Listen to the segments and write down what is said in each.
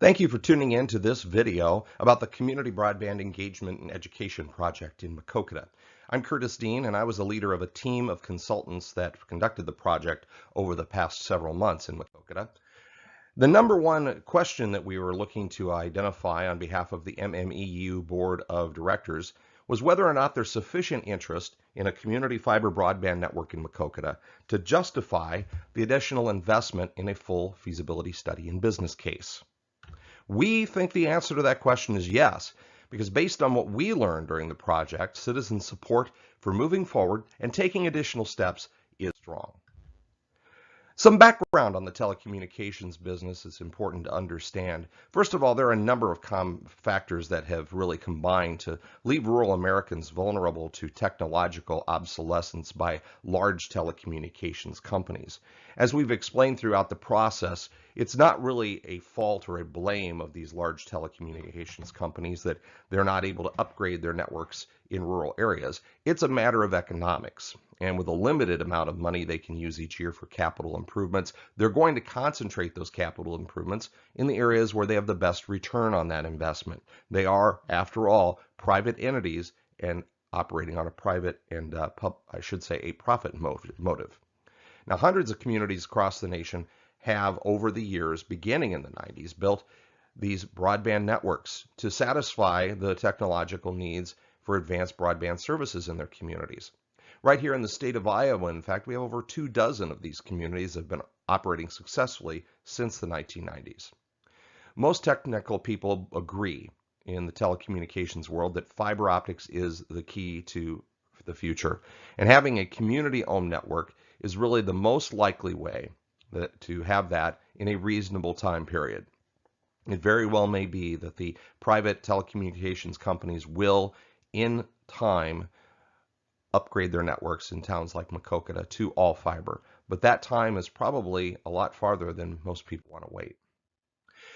Thank you for tuning in to this video about the Community Broadband Engagement and Education Project in Maquoketa. I'm Curtis Dean, and I was the leader of a team of consultants that conducted the project over the past several months in Maquoketa. The number one question that we were looking to identify on behalf of the MMEU Board of Directors was whether or not there's sufficient interest in a community fiber broadband network in Maquoketa to justify the additional investment in a full feasibility study and business case. We think the answer to that question is yes, because based on what we learned during the project, citizen support for moving forward and taking additional steps is strong. Some background on the telecommunications business is important to understand. First of all, there are a number of factors that have really combined to leave rural Americans vulnerable to technological obsolescence by large telecommunications companies. As we've explained throughout the process, it's not really a fault or a blame of these large telecommunications companies that they're not able to upgrade their networks in rural areas. It's a matter of economics. And with a limited amount of money they can use each year for capital improvements, they're going to concentrate those capital improvements in the areas where they have the best return on that investment. They are, after all, private entities and operating on a private and, a profit motive. Now, hundreds of communities across the nation have, over the years, beginning in the 90s, built these broadband networks to satisfy the technological needs for advanced broadband services in their communities. Right here in the state of Iowa, in fact, we have over 24 of these communities that have been operating successfully since the 1990s. Most technical people agree in the telecommunications world that fiber optics is the key to the future, and having a community-owned network is really the most likely way to have that in a reasonable time period. It very well may be that the private telecommunications companies will, in time, upgrade their networks in towns like Maquoketa to all fiber, but that time is probably a lot farther than most people want to wait.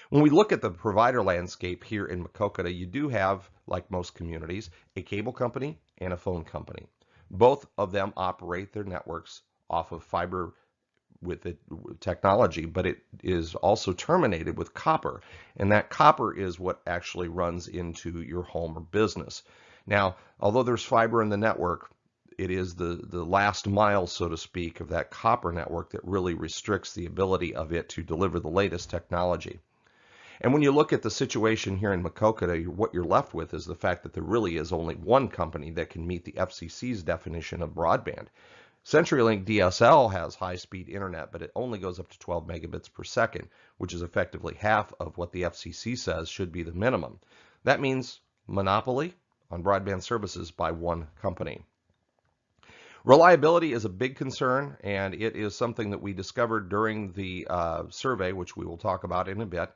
When we look at the provider landscape here in Maquoketa, you do have, like most communities, a cable company and a phone company. Both of them operate their networks off of fiber with technology, but it is also terminated with copper, and that copper is what actually runs into your home or business. Now, although there's fiber in the network, it is the last mile, so to speak, of that copper network that really restricts the ability of it to deliver the latest technology. And when you look at the situation here in Maquoketa, what you're left with is the fact that there really is only one company that can meet the FCC's definition of broadband. CenturyLink DSL has high-speed internet, but it only goes up to 12 megabits per second, which is effectively half of what the FCC says should be the minimum. That means monopoly on broadband services by one company. Reliability is a big concern, and it is something that we discovered during the survey, which we will talk about in a bit,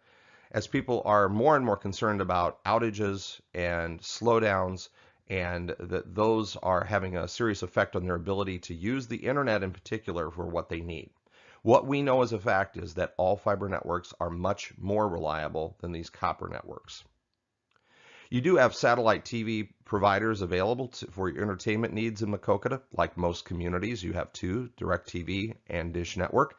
as people are more and more concerned about outages and slowdowns, and that those are having a serious effect on their ability to use the internet in particular for what they need. What we know as a fact is that all fiber networks are much more reliable than these copper networks. You do have satellite TV providers available for your entertainment needs in Maquoketa. Like most communities, you have two, DirecTV and Dish Network.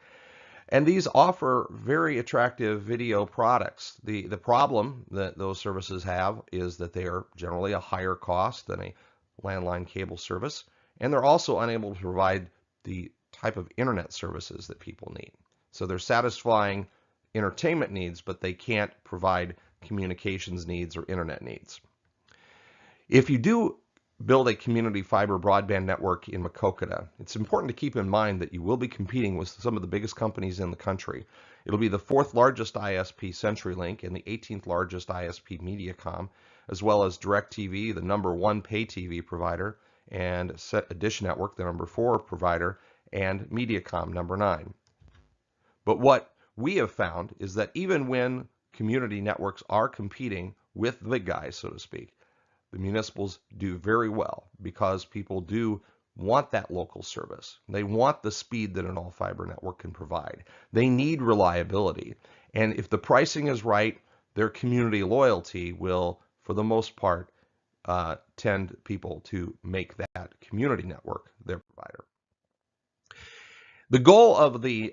And these offer very attractive video products. The problem that those services have is that they are generally a higher cost than a landline cable service, and they're also unable to provide the type of internet services that people need. So they're satisfying entertainment needs, but they can't provide communications needs or internet needs. If you do build a community fiber broadband network in Maquoketa, it's important to keep in mind that you will be competing with some of the biggest companies in the country. It'll be the 4th largest ISP, CenturyLink, and the 18th largest ISP, Mediacom, as well as DirecTV, the number 1 pay TV provider, and Dish Network, the number 4 provider, and Mediacom, number 9. But what we have found is that even when community networks are competing with the big guys, so to speak, the municipals do very well because people do want that local service. They want the speed that an all-fiber network can provide. They need reliability. And if the pricing is right, their community loyalty will, for the most part, tend people to make that community network their provider. The goal of the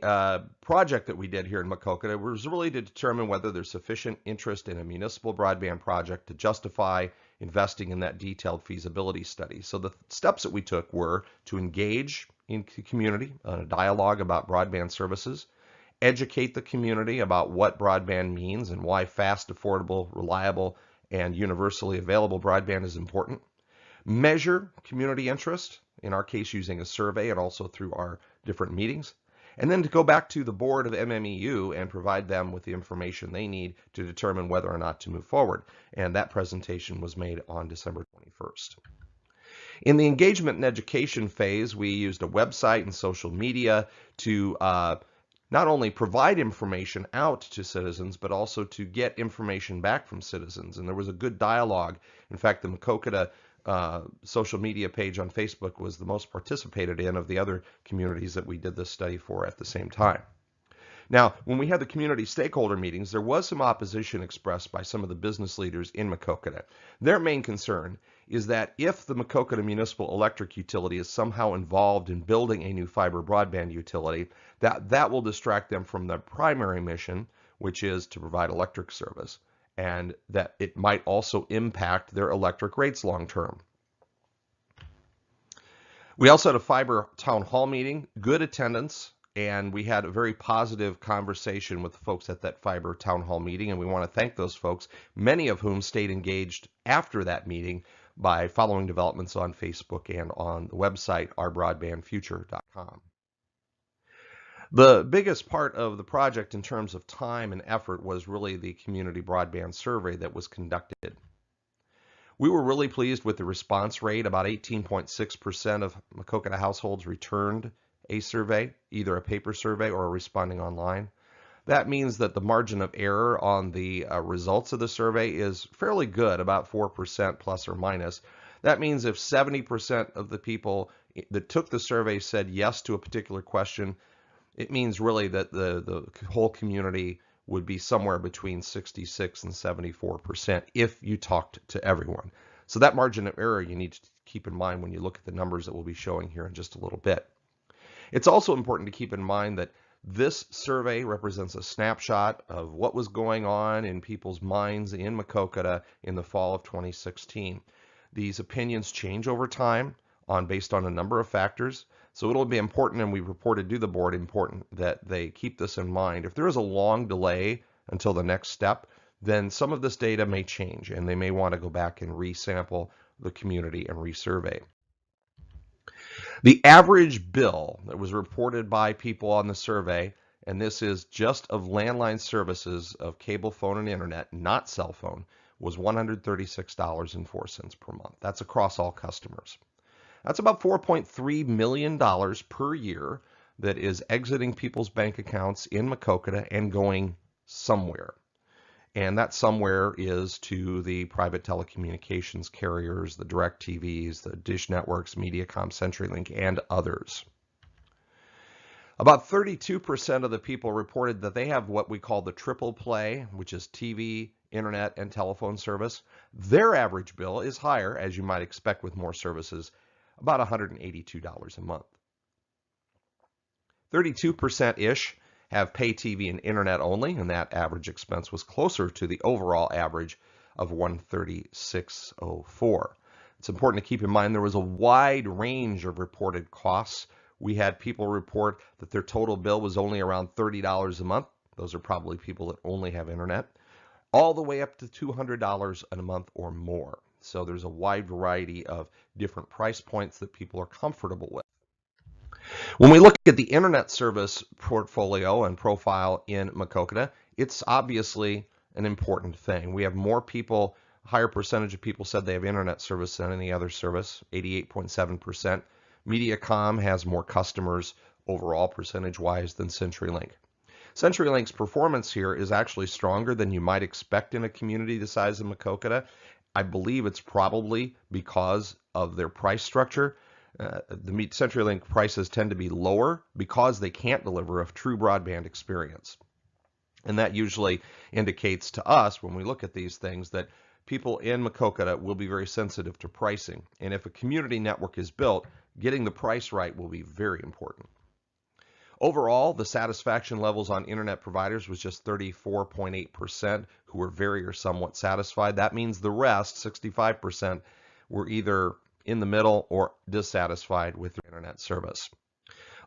project that we did here in Maquoketa was really to determine whether there's sufficient interest in a municipal broadband project to justify investing in that detailed feasibility study. So the steps that we took were to engage in the community on a dialogue about broadband services, educate the community about what broadband means and why fast, affordable, reliable, and universally available broadband is important, measure community interest, in our case using a survey and also through our different meetings, and then to go back to the board of MMEU and provide them with the information they need to determine whether or not to move forward. And that presentation was made on December 21st. In the engagement and education phase, we used a website and social media to not only provide information out to citizens, but also to get information back from citizens. And there was a good dialogue. In fact, the Maquoketa social media page on Facebook was the most participated in of the other communities that we did this study for at the same time. Now, when we had the community stakeholder meetings, there was some opposition expressed by some of the business leaders in Maquoketa. Their main concern is that if the Maquoketa Municipal Electric Utility is somehow involved in building a new fiber broadband utility, that will distract them from their primary mission, which is to provide electric service, and that it might also impact their electric rates long term. We also had a fiber town hall meeting, good attendance, and we had a very positive conversation with the folks at that fiber town hall meeting, and we want to thank those folks, many of whom stayed engaged after that meeting by following developments on Facebook and on the website ourbroadbandfuture.com. The biggest part of the project in terms of time and effort was really the community broadband survey that was conducted. We were really pleased with the response rate. About 18.6% of Maquoketa households returned a survey, either a paper survey or responding online. That means that the margin of error on the results of the survey is fairly good, about 4% plus or minus. That means if 70% of the people that took the survey said yes to a particular question, it means really that the whole community would be somewhere between 66 and 74% if you talked to everyone. So that margin of error you need to keep in mind when you look at the numbers that we'll be showing here in just a little bit. It's also important to keep in mind that this survey represents a snapshot of what was going on in people's minds in Maquoketa in the fall of 2016. These opinions change over time based on a number of factors. So it'll be important, and we reported to the board, important that they keep this in mind. If there is a long delay until the next step, then some of this data may change, and they may want to go back and resample the community and resurvey. The average bill that was reported by people on the survey, and this is just of landline services of cable phone and internet, not cell phone, was $136.04 per month. That's across all customers. That's about $4.3 million per year that is exiting people's bank accounts in Maquoketa and going somewhere. And that somewhere is to the private telecommunications carriers, the DirecTVs, the Dish Networks, Mediacom, CenturyLink, and others. About 32% of the people reported that they have what we call the triple play, which is TV, internet, and telephone service. Their average bill is higher, as you might expect with more services, about $182 a month. 32%-ish have pay TV and internet only, and that average expense was closer to the overall average of $136.04. It's important to keep in mind there was a wide range of reported costs. We had people report that their total bill was only around $30 a month. Those are probably people that only have internet, all the way up to $200 a month or more. So there's a wide variety of different price points that people are comfortable with. When we look at the internet service portfolio and profile in Maquoketa, it's obviously an important thing. We have more people, a higher percentage of people said they have internet service than any other service, 88.7%. Mediacom has more customers overall percentage-wise than CenturyLink. CenturyLink's performance here is actually stronger than you might expect in a community the size of Maquoketa. I believe it's probably because of their price structure. The CenturyLink prices tend to be lower because they can't deliver a true broadband experience. And that usually indicates to us when we look at these things that people in Maquoketa will be very sensitive to pricing. And if a community network is built, getting the price right will be very important. Overall, the satisfaction levels on internet providers was just 34.8% who were very or somewhat satisfied. That means the rest, 65%, were either in the middle or dissatisfied with their internet service.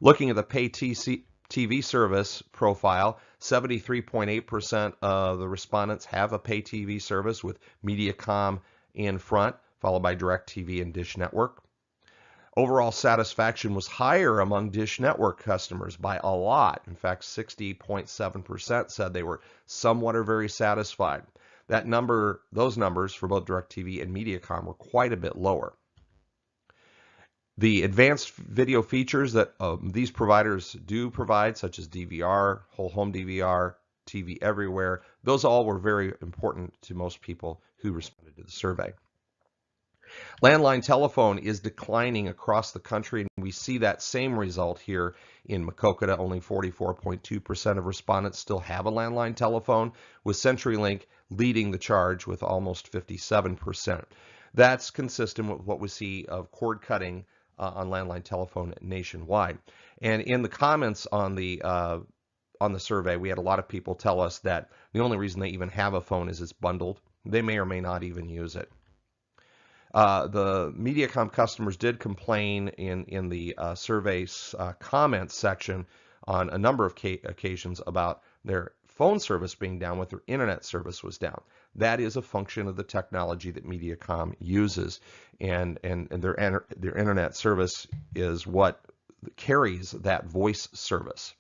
Looking at the pay TV service profile, 73.8% of the respondents have a pay TV service with Mediacom in front, followed by DirecTV and Dish Network. Overall satisfaction was higher among Dish Network customers by a lot. In fact, 60.7% said they were somewhat or very satisfied. Those numbers for both DirecTV and Mediacom were quite a bit lower. The advanced video features that these providers do provide, such as DVR, whole home DVR, TV everywhere, those all were very important to most people who responded to the survey. Landline telephone is declining across the country, and we see that same result here in Maquoketa. Only 44.2% of respondents still have a landline telephone, with CenturyLink leading the charge with almost 57%. That's consistent with what we see of cord cutting on landline telephone nationwide. And in the comments on the survey, we had a lot of people tell us that the only reason they even have a phone is it's bundled. They may or may not even use it. The Mediacom customers did complain in the survey's comments section on a number of occasions about their phone service being down, with their internet service was down. That is a function of the technology that Mediacom uses, and their internet service is what carries that voice service.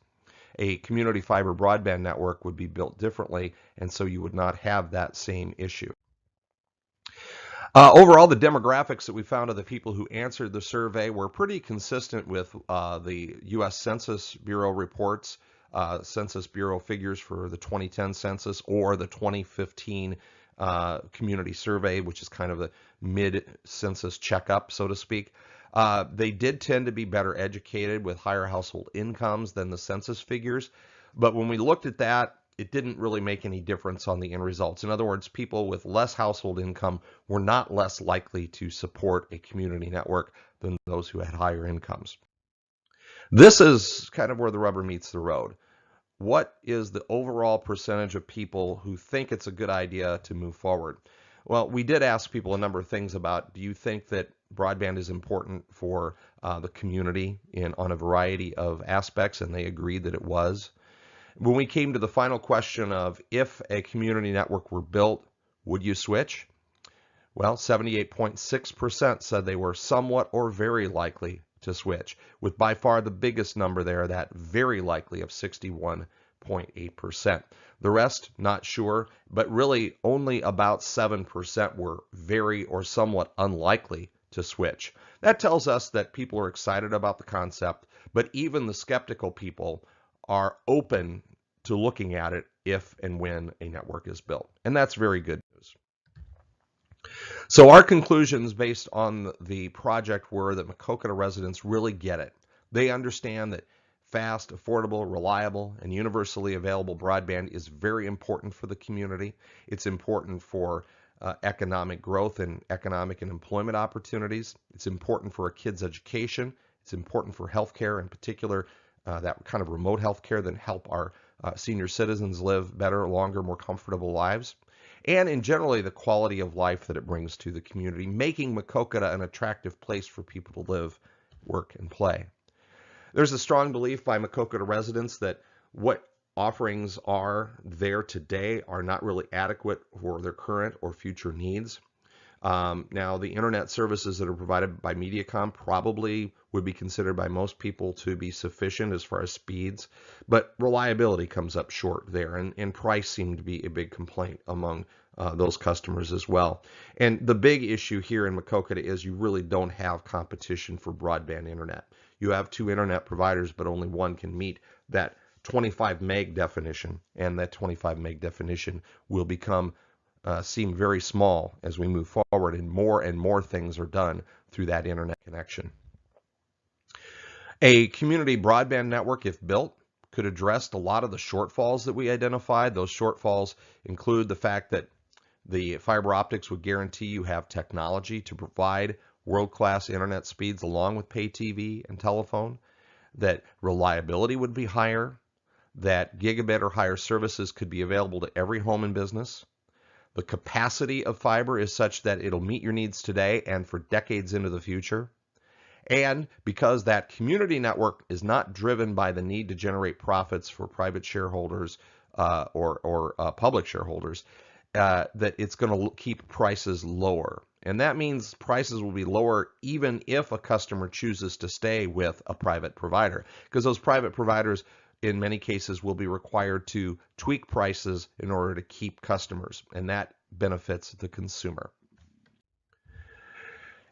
A community fiber broadband network would be built differently, and so you would not have that same issue. Overall, the demographics that we found of the people who answered the survey were pretty consistent with the U.S. Census Bureau reports, Census Bureau figures for the 2010 census or the 2015 community survey, which is kind of the mid-census checkup, so to speak. They did tend to be better educated with higher household incomes than the census figures, but when we looked at that, it didn't really make any difference on the end results. In other words, people with less household income were not less likely to support a community network than those who had higher incomes. This is kind of where the rubber meets the road. What is the overall percentage of people who think it's a good idea to move forward? Well, we did ask people a number of things about, do you think that broadband is important for the community on a variety of aspects, and they agreed that it was. When we came to the final question of if a community network were built, would you switch? Well, 78.6% said they were somewhat or very likely to switch, with by far the biggest number there, that very likely of 61.8%. The rest, not sure, but really only about 7% were very or somewhat unlikely to switch. That tells us that people are excited about the concept, but even the skeptical people are open to looking at it if and when a network is built. And that's very good news. So our conclusions based on the project were that Maquoketa residents really get it. They understand that fast, affordable, reliable, and universally available broadband is very important for the community. It's important for economic growth and economic and employment opportunities. It's important for a kid's education. It's important for healthcare, in particular, that kind of remote healthcare that help our senior citizens live better, longer, more comfortable lives. And in generally the quality of life that it brings to the community, making Maquoketa an attractive place for people to live, work, and play. There's a strong belief by Maquoketa residents that what offerings are there today are not really adequate for their current or future needs. Now, the internet services that are provided by Mediacom probably would be considered by most people to be sufficient as far as speeds, but reliability comes up short there, and price seemed to be a big complaint among those customers as well. And the big issue here in Maquoketa is you really don't have competition for broadband internet. You have two internet providers, but only one can meet that 25 meg definition, and that 25 meg definition will seem very small as we move forward, and more things are done through that internet connection. A community broadband network, if built, could address a lot of the shortfalls that we identified. Those shortfalls include the fact that the fiber optics would guarantee you have technology to provide world-class internet speeds along with pay TV and telephone. that reliability would be higher, that gigabit or higher services could be available to every home and business. The capacity of fiber is such that it'll meet your needs today and for decades into the future. And because that community network is not driven by the need to generate profits for private shareholders or public shareholders, that it's going to keep prices lower. And that means prices will be lower even if a customer chooses to stay with a private provider, because those private providers in many cases will be required to tweak prices in order to keep customers, and that benefits the consumer.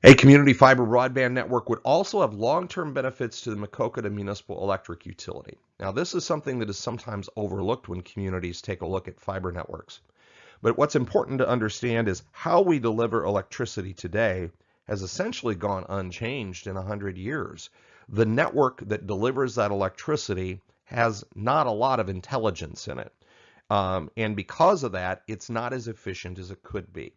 A community fiber broadband network would also have long-term benefits to the Maquoketa Municipal Electric Utility. Now, this is something that is sometimes overlooked when communities take a look at fiber networks. But what's important to understand is how we deliver electricity today has essentially gone unchanged in 100 years. The network that delivers that electricity has not a lot of intelligence in it. And because of that, it's not as efficient as it could be.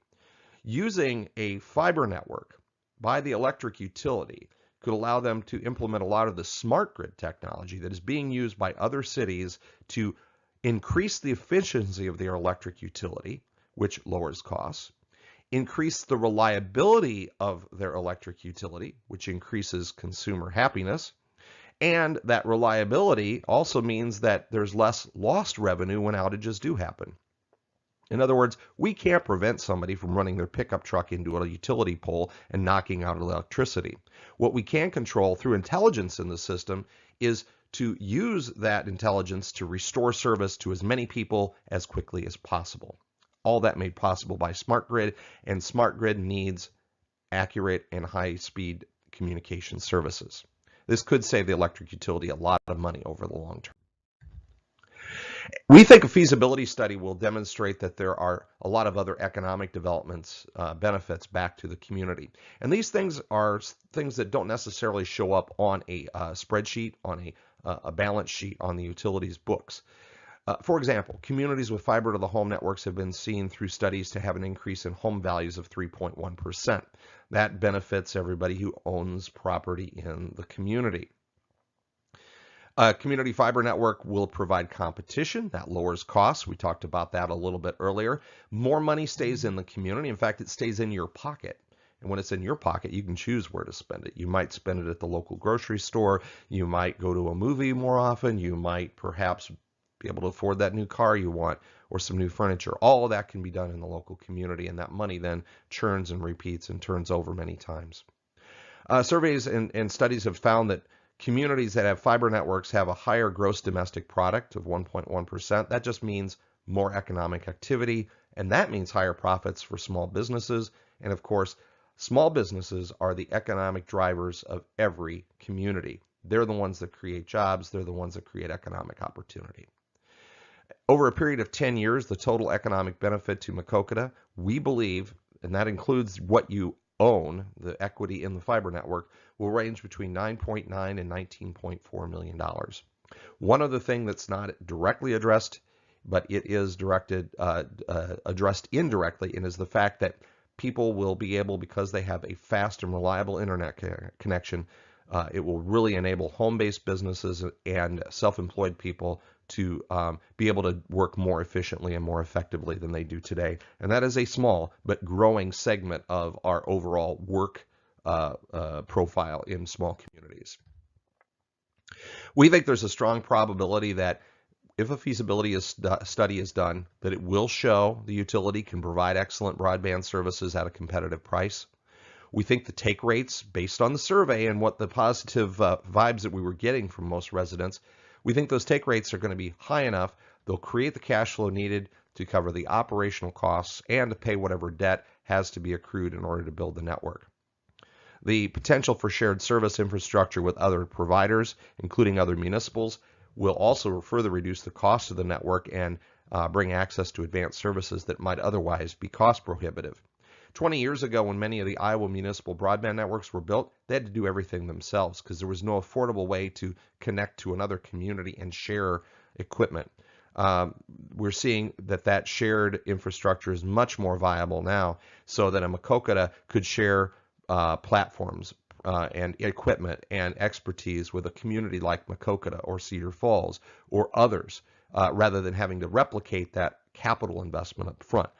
Using a fiber network by the electric utility could allow them to implement a lot of the smart grid technology that is being used by other cities to increase the efficiency of their electric utility, which lowers costs, increase the reliability of their electric utility, which increases consumer happiness, and that reliability also means that there's less lost revenue when outages do happen. In other words, we can't prevent somebody from running their pickup truck into a utility pole and knocking out electricity. What we can control through intelligence in the system is to use that intelligence to restore service to as many people as quickly as possible. All that made possible by smart grid, and smart grid needs accurate and high-speed communication services. This could save the electric utility a lot of money over the long term. We think a feasibility study will demonstrate that there are a lot of other economic developments, benefits back to the community. And these things are things that don't necessarily show up on a spreadsheet, on a balance sheet on the utilities books. For example, communities with fiber to the home networks have been seen through studies to have an increase in home values of 3.1%. That benefits everybody who owns property in the community. A community fiber network will provide competition. That lowers costs. We talked about that a little bit earlier. More money stays in the community. In fact, it stays in your pocket. And when it's in your pocket, you can choose where to spend it. You might spend it at the local grocery store. You might go to a movie more often. You might perhaps be able to afford that new car you want or some new furniture. All of that can be done in the local community, and that money then churns and repeats and turns over many times. Surveys and studies have found that communities that have fiber networks have a higher gross domestic product of 1.1%. That just means more economic activity, and that means higher profits for small businesses. And of course, small businesses are the economic drivers of every community. They're the ones that create jobs. They're the ones that create economic opportunity. Over a period of 10 years, the total economic benefit to Maquoketa, we believe, and that includes what you own, the equity in the fiber network, will range between $9.9 and $19.4 million. One other thing that's not directly addressed, but it is addressed indirectly, and is the fact that people will be able, because they have a fast and reliable internet connection, it will really enable home-based businesses and self-employed people to be able to work more efficiently and more effectively than they do today. And that is a small but growing segment of our overall work profile in small communities. We think there's a strong probability that if a feasibility study is done, that it will show the utility can provide excellent broadband services at a competitive price. We think the take rates, based on the survey and what the positive vibes that we were getting from most residents, we think those take rates are going to be high enough. They'll create the cash flow needed to cover the operational costs and to pay whatever debt has to be accrued in order to build the network. The potential for shared service infrastructure with other providers, including other municipals, will also further reduce the cost of the network and bring access to advanced services that might otherwise be cost prohibitive. 20 years ago, when many of the Iowa municipal broadband networks were built, they had to do everything themselves because there was no affordable way to connect to another community and share equipment. We're seeing that shared infrastructure is much more viable now, so that a Maquoketa could share platforms, and equipment and expertise with a community like Maquoketa or Cedar Falls or others, rather than having to replicate that capital investment up front.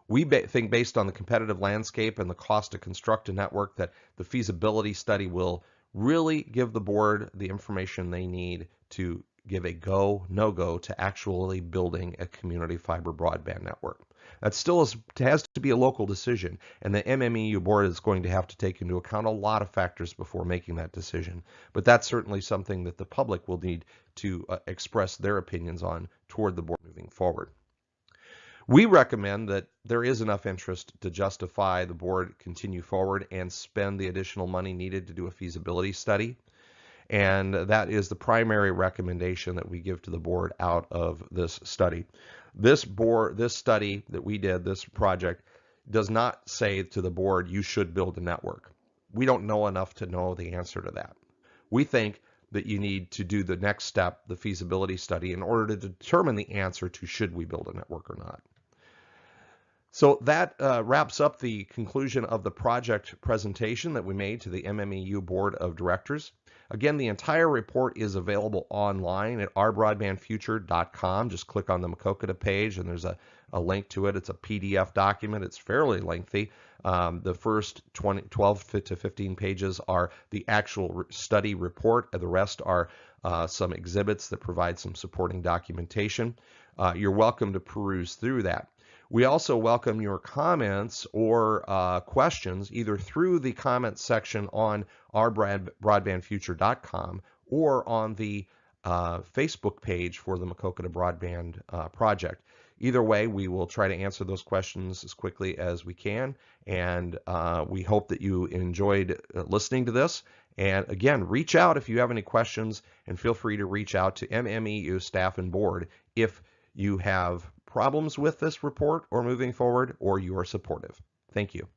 We think, based on the competitive landscape and the cost to construct a network, that the feasibility study will really give the board the information they need to give a go, no-go to actually building a community fiber broadband network. That still has to be a local decision, and the MMEU board is going to have to take into account a lot of factors before making that decision. But that's certainly something that the public will need to express their opinions on toward the board moving forward. We recommend that there is enough interest to justify the board continue forward and spend the additional money needed to do a feasibility study. And that is the primary recommendation that we give to the board out of this study. This study that we did, this project, does not say to the board, you should build a network. We don't know enough to know the answer to that. We think that you need to do the next step, the feasibility study, in order to determine the answer to should we build a network or not. So that wraps up the conclusion of the project presentation that we made to the MMEU Board of Directors. Again, the entire report is available online at ourbroadbandfuture.com. Just click on the Maquoketa page and there's a link to it. It's a PDF document. It's fairly lengthy. The first 12 to 15 pages are the actual study report. The rest are some exhibits that provide some supporting documentation. You're welcome to peruse through that. We also welcome your comments or questions either through the comments section on ourbroadbandfuture.com or on the Facebook page for the Maquoketa Broadband project. Either way, we will try to answer those questions as quickly as we can, and we hope that you enjoyed listening to this. And again, reach out if you have any questions, and feel free to reach out to MMEU staff and board if you have problems with this report or moving forward, or you are supportive. Thank you.